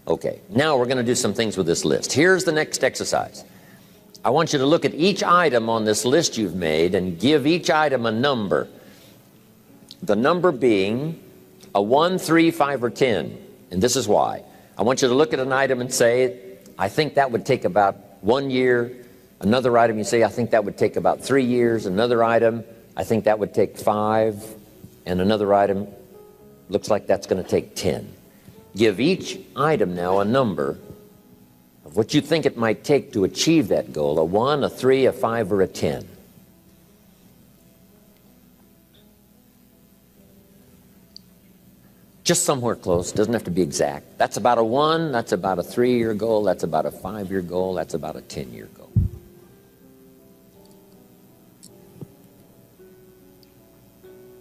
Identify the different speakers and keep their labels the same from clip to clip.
Speaker 1: Okay, now we're going to do some things with this list. Here's the next exercise. I want you to look at each item on this list you've made and give each item a number. The number being a 1, 3, 5, or 10. And this is why. I want you to look at an item and say, I think that would take about 1 year. Another item, you say, I think that would take about 3 years. Another item, I think that would take 5. And another item, looks like that's going to take 10. Give each item now a number of what you think it might take to achieve that goal, a 1, a 3, a 5, or a 10. Just somewhere close, doesn't have to be exact. That's about a 1, that's about a 3-year goal, that's about a 5-year goal, that's about a 10-year goal.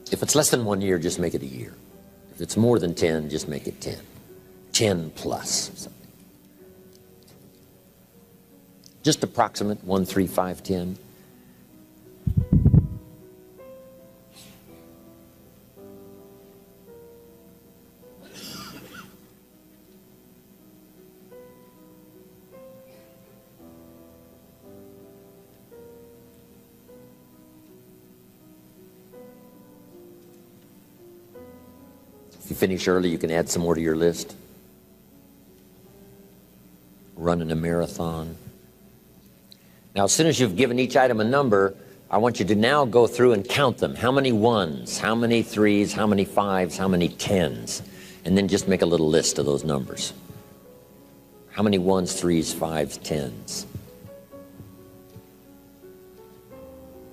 Speaker 1: If it's less than 1 year, just make it a year. If it's more than 10, just make it 10. 10 plus something. Just approximate 1, 3, 5, 10. If you finish early, you can add some more to your list. Running a marathon. Now, as soon as you've given each item a number, I want you to now go through and count them. How many 1s, how many 3s, how many 5s, how many 10s? And then just make a little list of those numbers. How many 1s, 3s, 5s, 10s?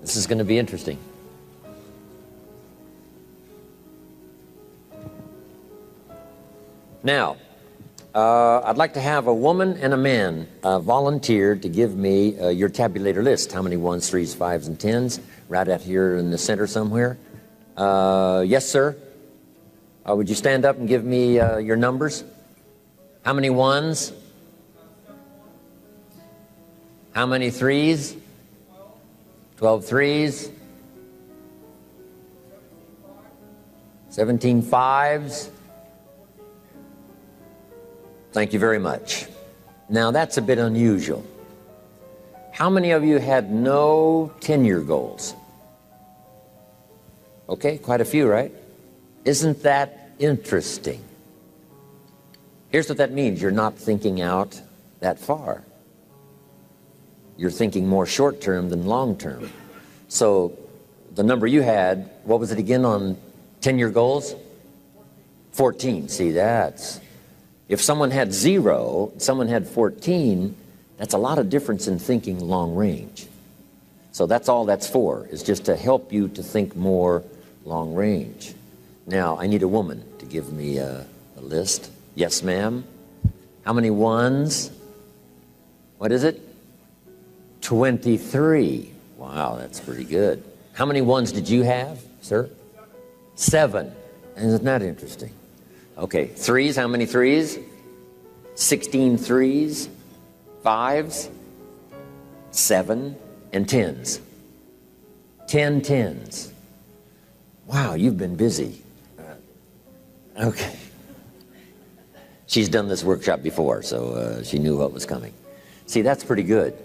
Speaker 1: This is going to be interesting. Now, I'd like to have a woman and a man volunteer to give me your tabulator list. How many 1s, 3s, 5s, and 10s? Right out here in the center somewhere. Yes, sir? Would you stand up and give me your numbers? How many 1s? How many 3s? 12 3s? 17 5s? Thank you very much. Now that's a bit unusual. How many of you had no 10-year goals? Okay, quite a few, right? Isn't that interesting? Here's what that means. You're not thinking out that far. You're thinking more short-term than long-term. So the number you had, what was it again on 10-year goals? 14. See, that's... If someone had 0, someone had 14, that's a lot of difference in thinking long range. So that's all that's for, is just to help you to think more long range. Now, I need a woman to give me a list. Yes, ma'am. How many 1s? What is it? 23. Wow, that's pretty good. How many 1s did you have, sir? 7. Isn't that interesting? Okay, 3s, how many 3s? 16 3s, 5s, 7, and 10s. 10 10s. Wow, you've been busy. Okay. She's done this workshop before, so she knew what was coming. See, that's pretty good.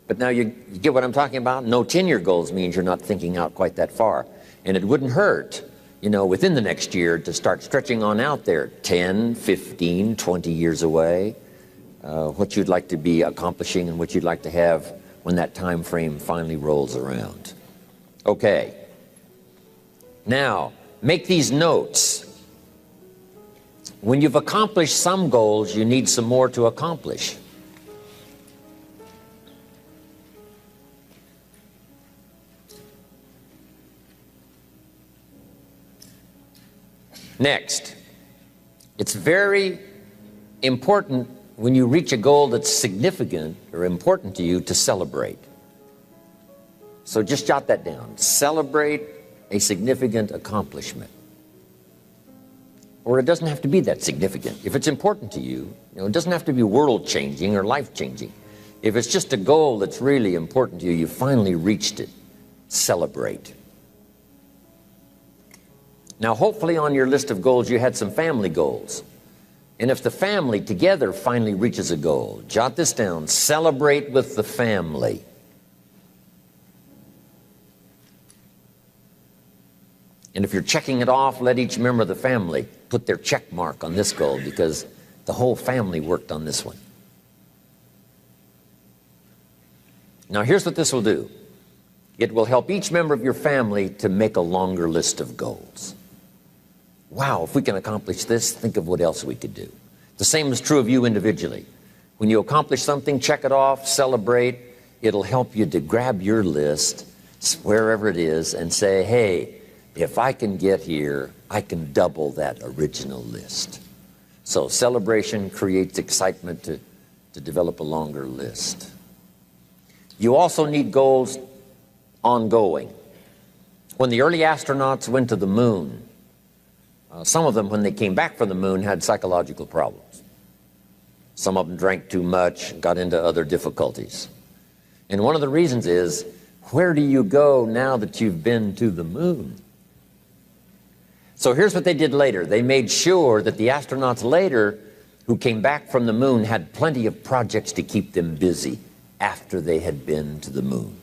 Speaker 1: But now you get what I'm talking about? No 10-year goals means you're not thinking out quite that far. And it wouldn't hurt, you know, within the next year to start stretching on out there, 10, 15, 20 years away, what you'd like to be accomplishing and what you'd like to have when that time frame finally rolls around. Okay. Now, make these notes. When you've accomplished some goals, you need some more to accomplish. Next, it's very important when you reach a goal that's significant or important to you to celebrate. So just jot that down. Celebrate a significant accomplishment. Or it doesn't have to be that significant. If it's important to you, it doesn't have to be world-changing or life-changing. If it's just a goal that's really important to you, you finally reached it, celebrate. Now, hopefully on your list of goals, you had some family goals. And if the family together finally reaches a goal, jot this down, celebrate with the family. And if you're checking it off, let each member of the family put their check mark on this goal, because the whole family worked on this one. Now here's what this will do. It will help each member of your family to make a longer list of goals. Wow, if we can accomplish this, think of what else we could do. The same is true of you individually. When you accomplish something, check it off, celebrate. It'll help you to grab your list, wherever it is, and say, hey, if I can get here, I can double that original list. So celebration creates excitement to develop a longer list. You also need goals ongoing. When the early astronauts went to the moon, some of them, when they came back from the moon, had psychological problems. Some of them drank too much, got into other difficulties. And one of the reasons is, where do you go now that you've been to the moon? So here's what they did later. They made sure that the astronauts later, who came back from the moon, had plenty of projects to keep them busy after they had been to the moon.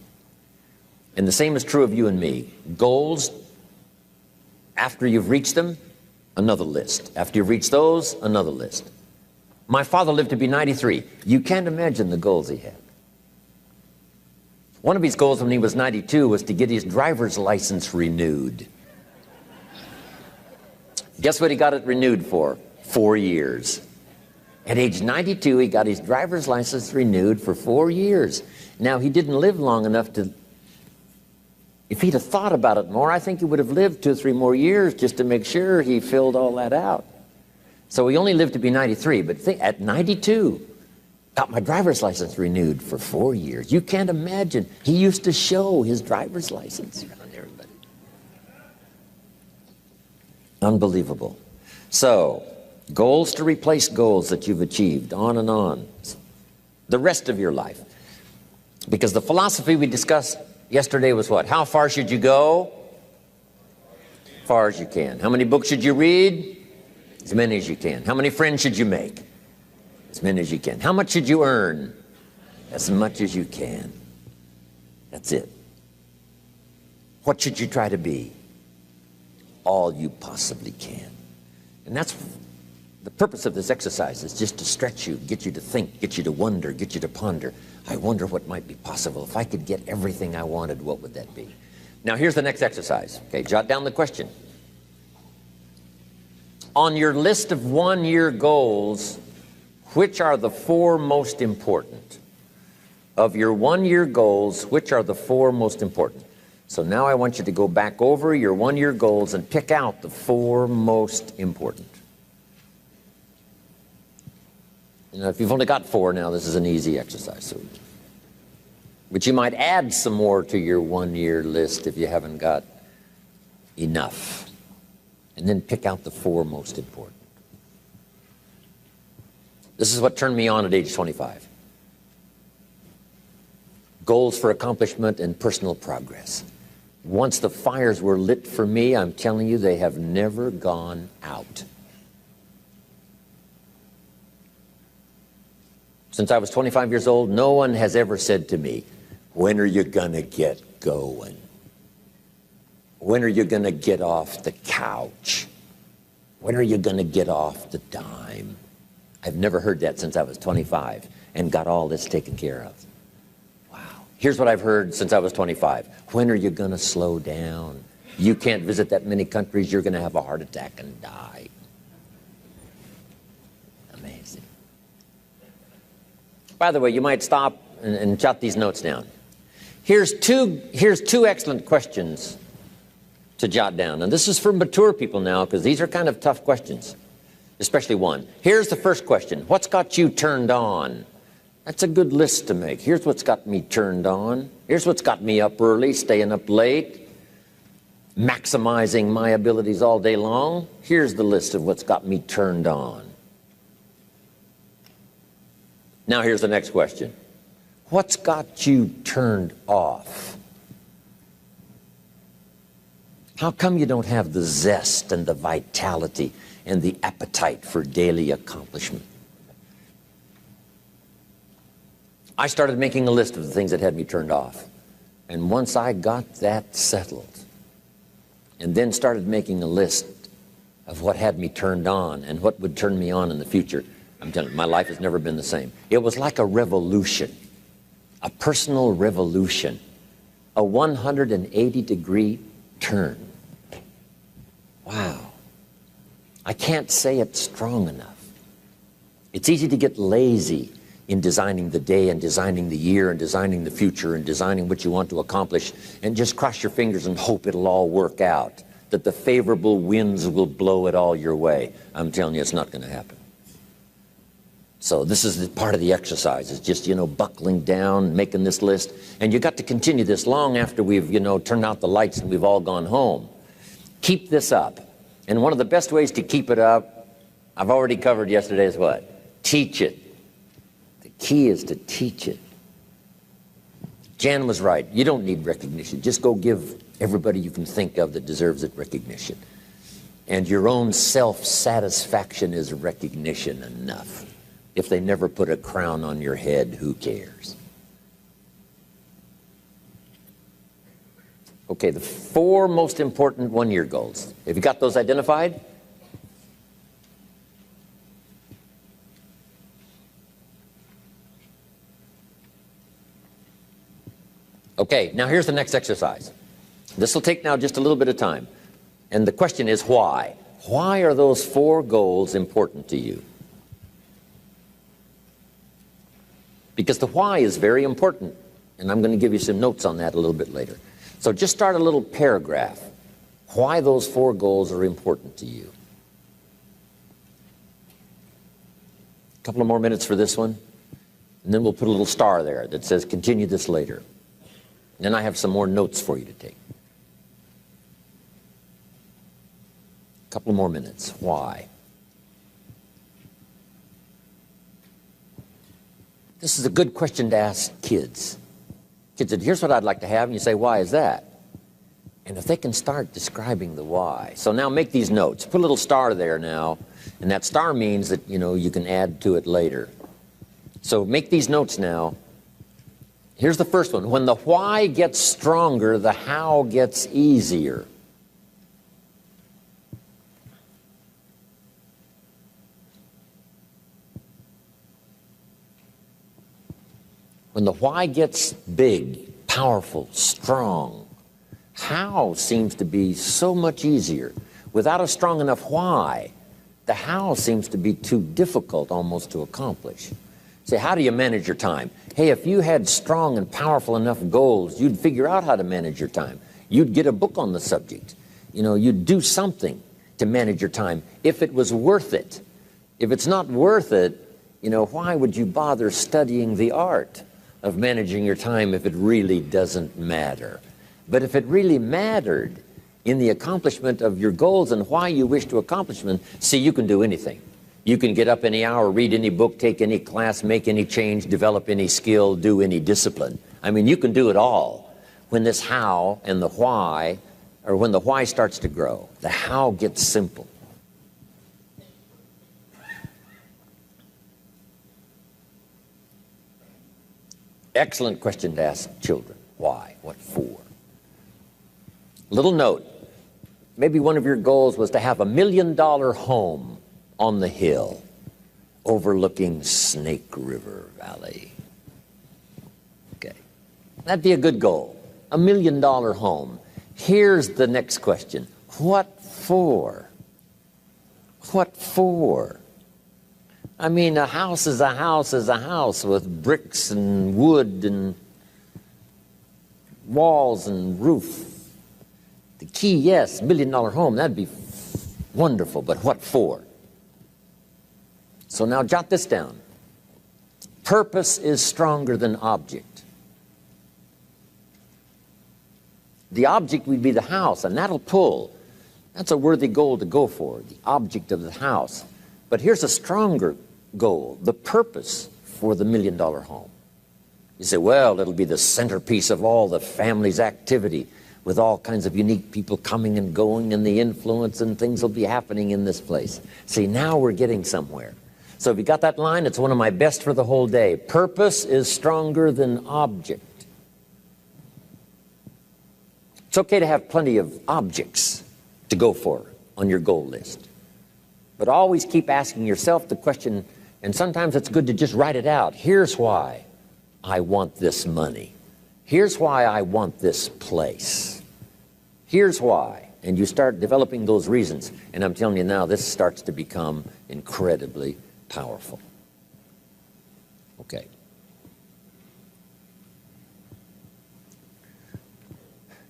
Speaker 1: And the same is true of you and me. Goals, after you've reached them, another list. After you've reached those, another list. My father lived to be 93. You can't imagine the goals he had. One of his goals when he was 92 was to get his driver's license renewed. Guess what he got it renewed for? 4 years. At age 92, he got his driver's license renewed for 4 years. Now, he didn't live long enough to... If he'd have thought about it more, I think he would have lived 2 or 3 more years just to make sure he filled all that out. So he only lived to be 93, but at 92, got my driver's license renewed for 4 years. You can't imagine. He used to show his driver's license around everybody. Unbelievable. So, goals to replace goals that you've achieved, on and on. The rest of your life. Because the philosophy we discussed yesterday was what? How far should you go? As far as you can. How many books should you read? As many as you can. How many friends should you make? As many as you can. How much should you earn? As much as you can. That's it. What should you try to be? All you possibly can. And that's the purpose of this exercise, is just to stretch you, get you to think, get you to wonder, get you to ponder. I wonder what might be possible. If I could get everything I wanted, what would that be? Now here's the next exercise. Okay, jot down the question. On your list of one-year goals, which are the 4 most important? Of your one-year goals, which are the 4 most important? So now I want you to go back over your one-year goals and pick out the 4 most important. You know, if you've only got 4 now, this is an easy exercise. So, but you might add some more to your one-year list if you haven't got enough. And then pick out the 4 most important. This is what turned me on at age 25. Goals for accomplishment and personal progress. Once the fires were lit for me, I'm telling you, they have never gone out. Since I was 25 years old, no one has ever said to me, when are you going to get going? When are you going to get off the couch? When are you going to get off the dime? I've never heard that since I was 25 and got all this taken care of. Wow. Here's what I've heard since I was 25. When are you going to slow down? You can't visit that many countries. You're going to have a heart attack and die. Amazing. By the way, you might stop and jot these notes down. Here's two excellent questions to jot down. And this is for mature people now, because these are kind of tough questions, especially one. Here's the first question. What's got you turned on? That's a good list to make. Here's what's got me turned on. Here's what's got me up early, staying up late, maximizing my abilities all day long. Here's the list of what's got me turned on. Now here's the next question. What's got you turned off? How come you don't have the zest and the vitality and the appetite for daily accomplishment. I started making a list of the things that had me turned off. And once I got that settled, and then started making a list of what had me turned on and what would turn me on in the future, I'm telling you, my life has never been the same. It was like a revolution, a personal revolution, a 180-degree turn. Wow. I can't say it strong enough. It's easy to get lazy in designing the day and designing the year and designing the future and designing what you want to accomplish and just cross your fingers and hope it'll all work out, that the favorable winds will blow it all your way. I'm telling you, it's not going to happen. So this is part of the exercise. It's just, buckling down, making this list. And you got to continue this long after we've, turned out the lights and we've all gone home. Keep this up. And one of the best ways to keep it up, I've already covered yesterday, is what? Teach it. The key is to teach it. Jan was right. You don't need recognition. Just go give everybody you can think of that deserves it recognition. And your own self-satisfaction is recognition enough. If they never put a crown on your head, who cares? Okay, the 4 most important one-year goals. Have you got those identified? Okay, now here's the next exercise. This will take now just a little bit of time. And the question is why? Why are those 4 goals important to you? Because the why is very important. And I'm going to give you some notes on that a little bit later. So just start a little paragraph. Why those 4 goals are important to you. A couple of more minutes for this one. And then we'll put a little star there that says continue this later. And then I have some more notes for you to take. A couple more minutes. Why? This is a good question to ask kids. Kids said, here's what I'd like to have. And you say, why is that? And if they can start describing the why. So now make these notes. Put a little star there now. And that star means that, you can add to it later. So make these notes now. Here's the first one. When the why gets stronger, the how gets easier. When the why gets big, powerful, strong, how seems to be so much easier. Without a strong enough why, the how seems to be too difficult almost to accomplish. Say, how do you manage your time? Hey, if you had strong and powerful enough goals, you'd figure out how to manage your time. You'd get a book on the subject. You'd do something to manage your time if it was worth it. If it's not worth it, why would you bother studying the art of managing your time if it really doesn't matter? But if it really mattered in the accomplishment of your goals and why you wish to accomplish them, see, you can do anything. You can get up any hour, read any book, take any class, make any change, develop any skill, do any discipline. I mean, you can do it all when this how and the why, or when the why starts to grow. The how gets simple. Excellent question to ask children. Why? What for? Little note. Maybe one of your goals was to have $1 million home on the hill overlooking Snake River Valley. Okay. That'd be a good goal. $1 million home. Here's the next question. What for? What for? I mean, a house is a house is a house with bricks and wood and walls and roof. The key, yes, $1 million home, that'd be wonderful, but what for? So now jot this down. Purpose is stronger than object. The object would be the house, and that'll pull. That's a worthy goal to go for, the object of the house. But here's a stronger goal, the purpose for the $1 million home. You say, well, it'll be the centerpiece of all the family's activity. with all kinds of unique people coming and going, and the influence and things will be happening in this place. See, now we're getting somewhere. So if you got that line, it's one of my best for the whole day. Purpose is stronger than object. It's okay to have plenty of objects to go for on your goal list. But always keep asking yourself the question, and sometimes it's good to just write it out. Here's why I want this money. Here's why I want this place. Here's why. And you start developing those reasons. And I'm telling you now, this starts to become incredibly powerful. Okay.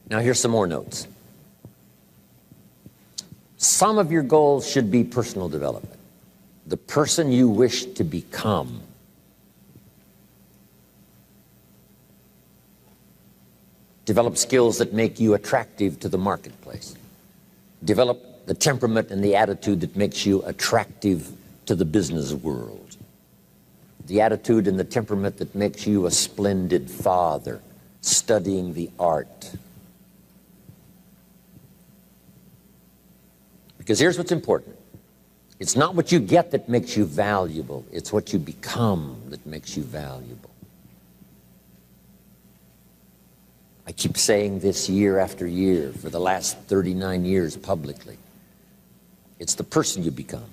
Speaker 1: Now here's some more notes. Some of your goals should be personal development. The person you wish to become. Develop skills that make you attractive to the marketplace. Develop the temperament and the attitude that makes you attractive to the business world. The attitude and the temperament that makes you a splendid father, studying the art. Because here's what's important. It's not what you get that makes you valuable. It's what you become that makes you valuable. I keep saying this year after year for the last 39 years publicly. It's the person you become.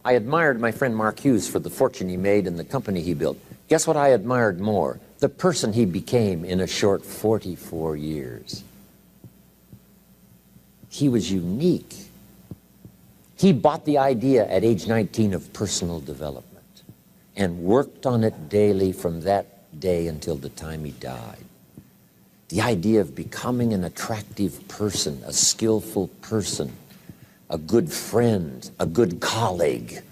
Speaker 1: I admired my friend Mark Hughes for the fortune he made and the company he built. Guess what I admired more? The person he became in a short 44 years. He was unique. He bought the idea at age 19 of personal development and worked on it daily from that day until the time he died. The idea of becoming an attractive person, a skillful person, a good friend, a good colleague,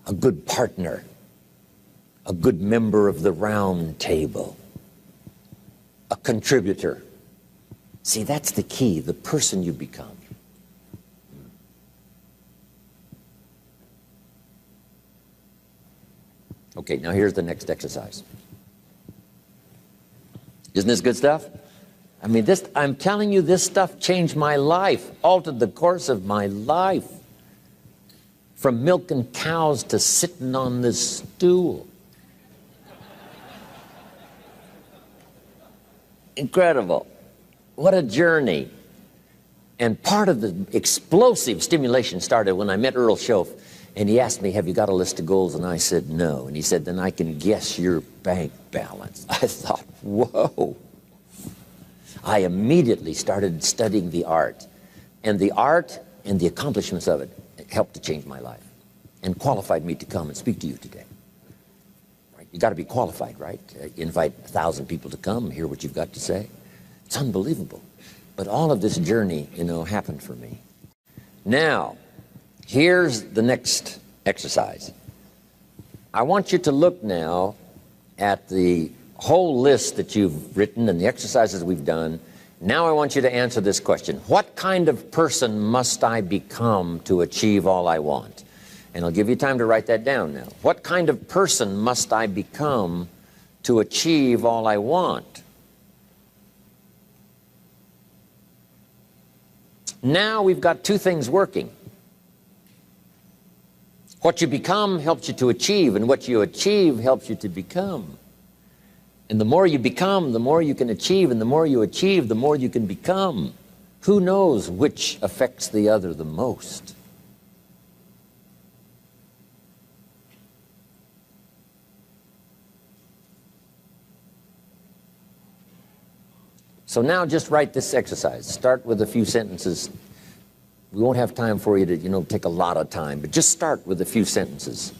Speaker 1: a good partner, a good member of the round table, a contributor. See, that's the key, the person you become. Okay, now here's the next exercise. Isn't this good stuff? I mean, I'm telling you, this stuff changed my life, altered the course of my life. From milking cows to sitting on this stool. Incredible. What a journey. And part of the explosive stimulation started when I met Earl Schoaf, and he asked me, have you got a list of goals? And I said, no. And he said, then I can guess your bank balance. I thought, whoa. I immediately started studying the art. And the art and the accomplishments of it helped to change my life and qualified me to come and speak to you today. Right? You got to be qualified, right? Invite 1,000 people to come, hear what you've got to say. It's unbelievable. But all of this journey, happened for me. Now, here's the next exercise. I want you to look now at the whole list that you've written and the exercises we've done. Now I want you to answer this question. What kind of person must I become to achieve all I want? And I'll give you time to write that down now. What kind of person must I become to achieve all I want? Now we've got two things working. What you become helps you to achieve, and what you achieve helps you to become. And the more you become, the more you can achieve, and the more you achieve, the more you can become. Who knows which affects the other the most? So now just write this exercise. Start with a few sentences. We won't have time for you to, take a lot of time, but just start with a few sentences.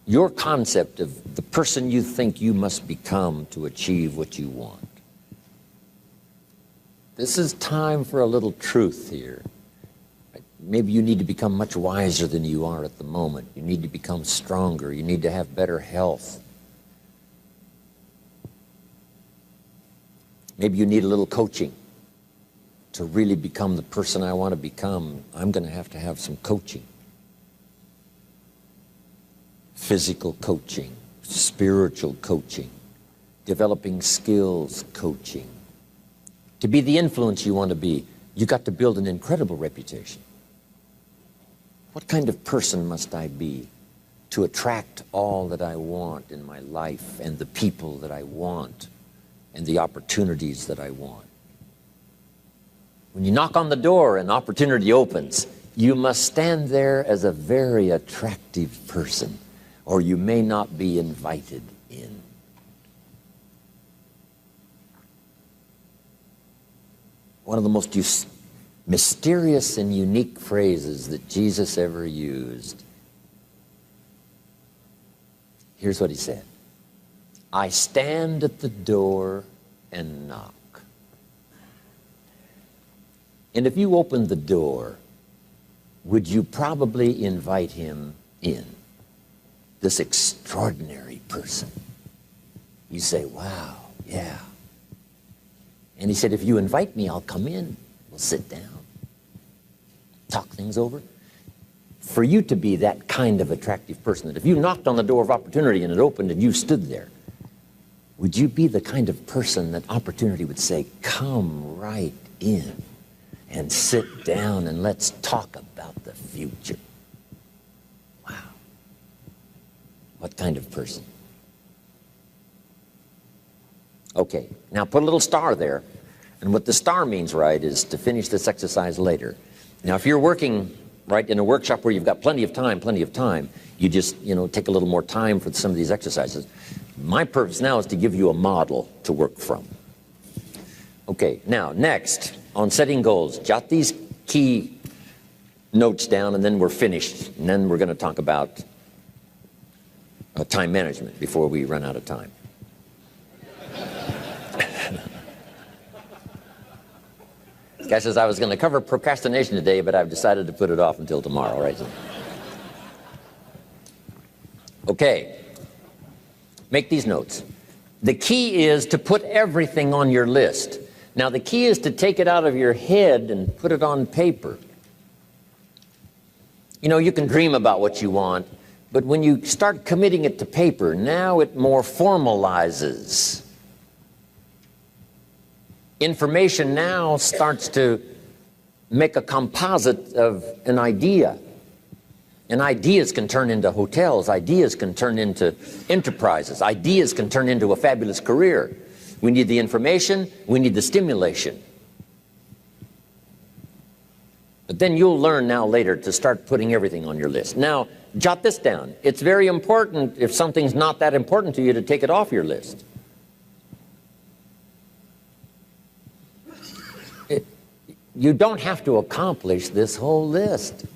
Speaker 1: Your concept of the person you think you must become to achieve what you want. This is time for a little truth here. Maybe you need to become much wiser than you are at the moment. You need to become stronger. You need to have better health. Maybe you need a little coaching. To really become the person I want to become, I'm going to have some coaching. Physical coaching, spiritual coaching, developing skills, coaching. To be the influence you want to be, you got to build an incredible reputation. What kind of person must I be to attract all that I want in my life and the people that I want and the opportunities that I want? When you knock on the door and opportunity opens, you must stand there as a very attractive person, or you may not be invited in. One of the most mysterious and unique phrases that Jesus ever used. Here's what he said. I stand at the door and knock. And if you opened the door, would you probably invite him in? This extraordinary person. You say, wow, yeah. And he said, if you invite me, I'll come in. We'll sit down, talk things over. For you to be that kind of attractive person, that if you knocked on the door of opportunity and it opened and you stood there, would you be the kind of person that opportunity would say, come right in and sit down and let's talk about the future? Wow. What kind of person? Okay, now put a little star there. And what the star means, right, is to finish this exercise later. Now, if you're working, right, in a workshop where you've got plenty of time, you just, take a little more time for some of these exercises. My purpose now is to give you a model to work from. Okay, now, next, on setting goals, jot these key notes down, and then we're finished. And then we're going to talk about time management before we run out of time. Guy says, I was going to cover procrastination today, but I've decided to put it off until tomorrow, right? Okay. Make these notes. The key is to put everything on your list. Now, the key is to take it out of your head and put it on paper. You can dream about what you want, but when you start committing it to paper, now it more formalizes. Information now starts to make a composite of an idea. And ideas can turn into hotels. Ideas can turn into enterprises. Ideas can turn into a fabulous career. We need the information. We need the stimulation. But then you'll learn now later to start putting everything on your list. Now, jot this down. It's very important, if something's not that important to you, to take it off your list. You don't have to accomplish this whole list.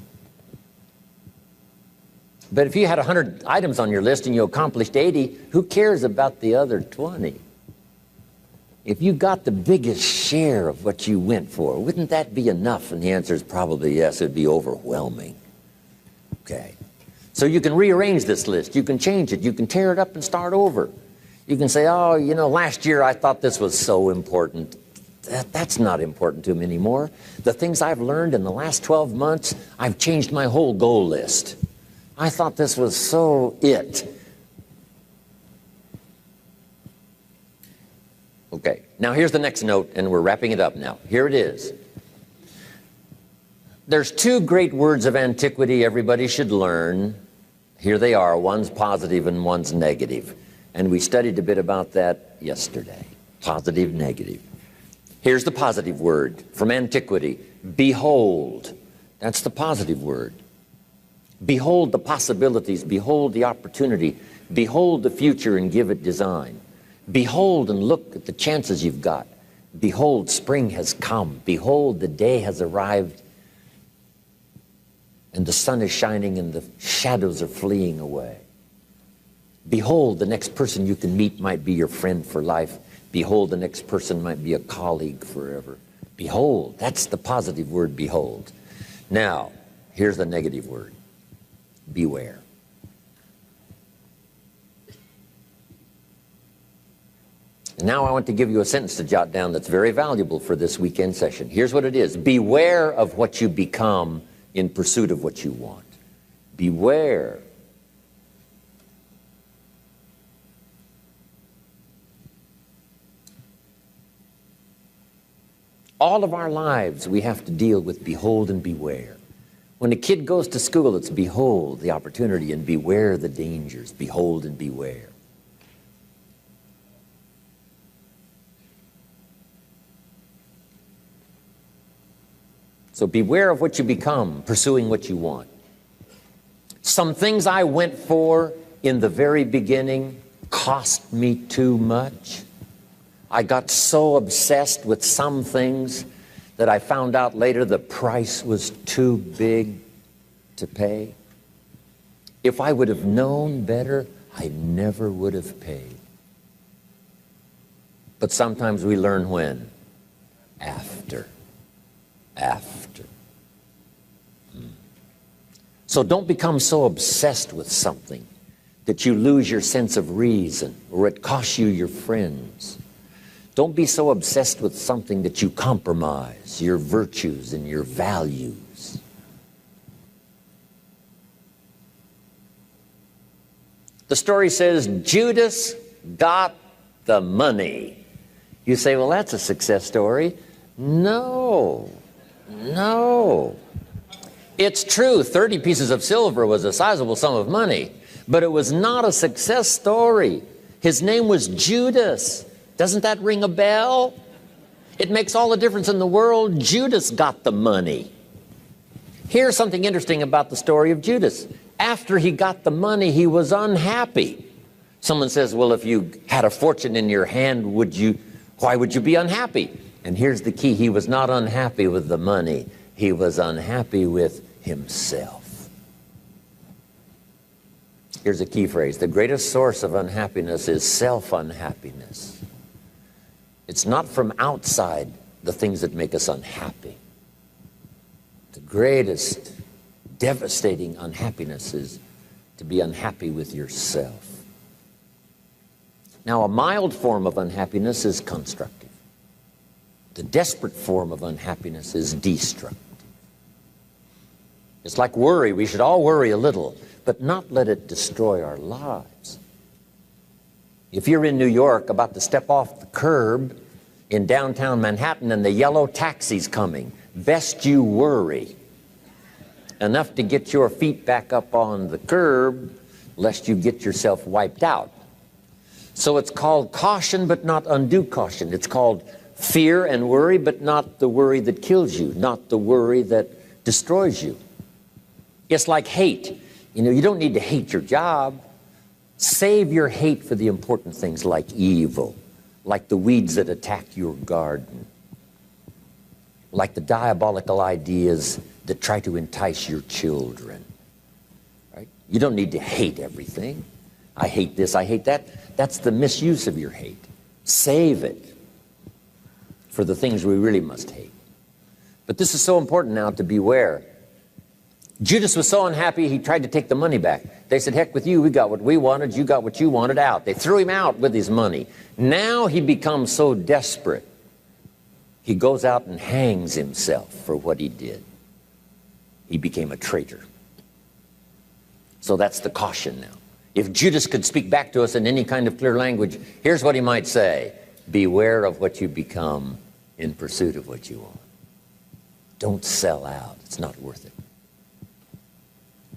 Speaker 1: But if you had 100 items on your list and you accomplished 80, who cares about the other 20? If you got the biggest share of what you went for, wouldn't that be enough? And the answer is probably yes. It'd be overwhelming. Okay. So you can rearrange this list. You can change it. You can tear it up and start over. You can say, oh, last year I thought this was so important. That's not important to me anymore. The things I've learned in the last 12 months, I've changed my whole goal list. I thought this was so it. Okay, now here's the next note, and we're wrapping it up now. Here it is. There's two great words of antiquity everybody should learn. Here they are. One's positive and one's negative. And we studied a bit about that yesterday. Positive, negative. Here's the positive word from antiquity. Behold. That's the positive word. Behold the possibilities. Behold the opportunity. Behold the future and give it design. Behold and look at the chances you've got. Behold, spring has come. Behold, the day has arrived. And the sun is shining and the shadows are fleeing away. Behold, the next person you can meet might be your friend for life. Behold, the next person might be a colleague forever. Behold, that's the positive word, behold. Now, here's the negative word. Beware. And now I want to give you a sentence to jot down that's very valuable for this weekend session. Here's what it is. Beware of what you become in pursuit of what you want. Beware. All of our lives, we have to deal with behold and beware. When a kid goes to school, it's behold the opportunity and beware the dangers. Behold and beware. So beware of what you become, pursuing what you want. Some things I went for in the very beginning cost me too much. I got so obsessed with some things that I found out later the price was too big to pay. If I would have known better, I never would have paid. But sometimes we learn when? After. So don't become so obsessed with something that you lose your sense of reason or it costs you your friends. Don't be so obsessed with something that you compromise your virtues and your values. The story says Judas got the money. You say, well, that's a success story. No. It's true, 30 pieces of silver was a sizable sum of money, but it was not a success story. His name was Judas. Doesn't that ring a bell? It makes all the difference in the world. Judas got the money. Here's something interesting about the story of Judas. After he got the money, he was unhappy. Someone says, well, if you had a fortune in your hand, why would you be unhappy? And here's the key. He was not unhappy with the money. He was unhappy with himself. Here's a key phrase. The greatest source of unhappiness is self-unhappiness. It's not from outside the things that make us unhappy. The greatest devastating unhappiness is to be unhappy with yourself. Now, a mild form of unhappiness is constructive. The desperate form of unhappiness is destructive. It's like worry. We should all worry a little, but not let it destroy our lives. If you're in New York about to step off the curb in downtown Manhattan and the yellow taxi's coming, best you worry enough to get your feet back up on the curb lest you get yourself wiped out. So it's called caution, but not undue caution. It's called fear and worry, but not the worry that kills you, not the worry that destroys you. It's like hate. You don't need to hate your job. Save your hate for the important things like evil, like the weeds that attack your garden, like the diabolical ideas that try to entice your children. Right? You don't need to hate everything. I hate this, I hate that. That's the misuse of your hate. Save it for the things we really must hate. But this is so important now to beware. Judas was so unhappy, he tried to take the money back. They said, heck with you, we got what we wanted, you got what you wanted, out. They threw him out with his money. Now he becomes so desperate, he goes out and hangs himself for what he did. He became a traitor. So that's the caution now. If Judas could speak back to us in any kind of clear language, here's what he might say. Beware of what you become in pursuit of what you want. Don't sell out. It's not worth it.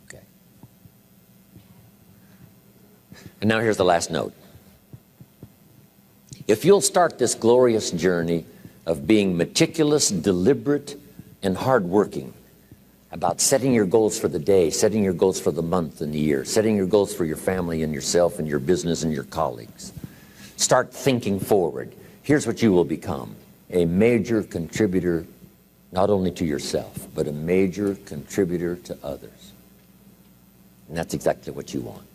Speaker 1: Okay. And now here's the last note. If you'll start this glorious journey of being meticulous, deliberate, and hardworking about setting your goals for the day, setting your goals for the month and the year, setting your goals for your family and yourself and your business and your colleagues, start thinking forward. Here's what you will become: a major contributor, not only to yourself, but a major contributor to others. And that's exactly what you want.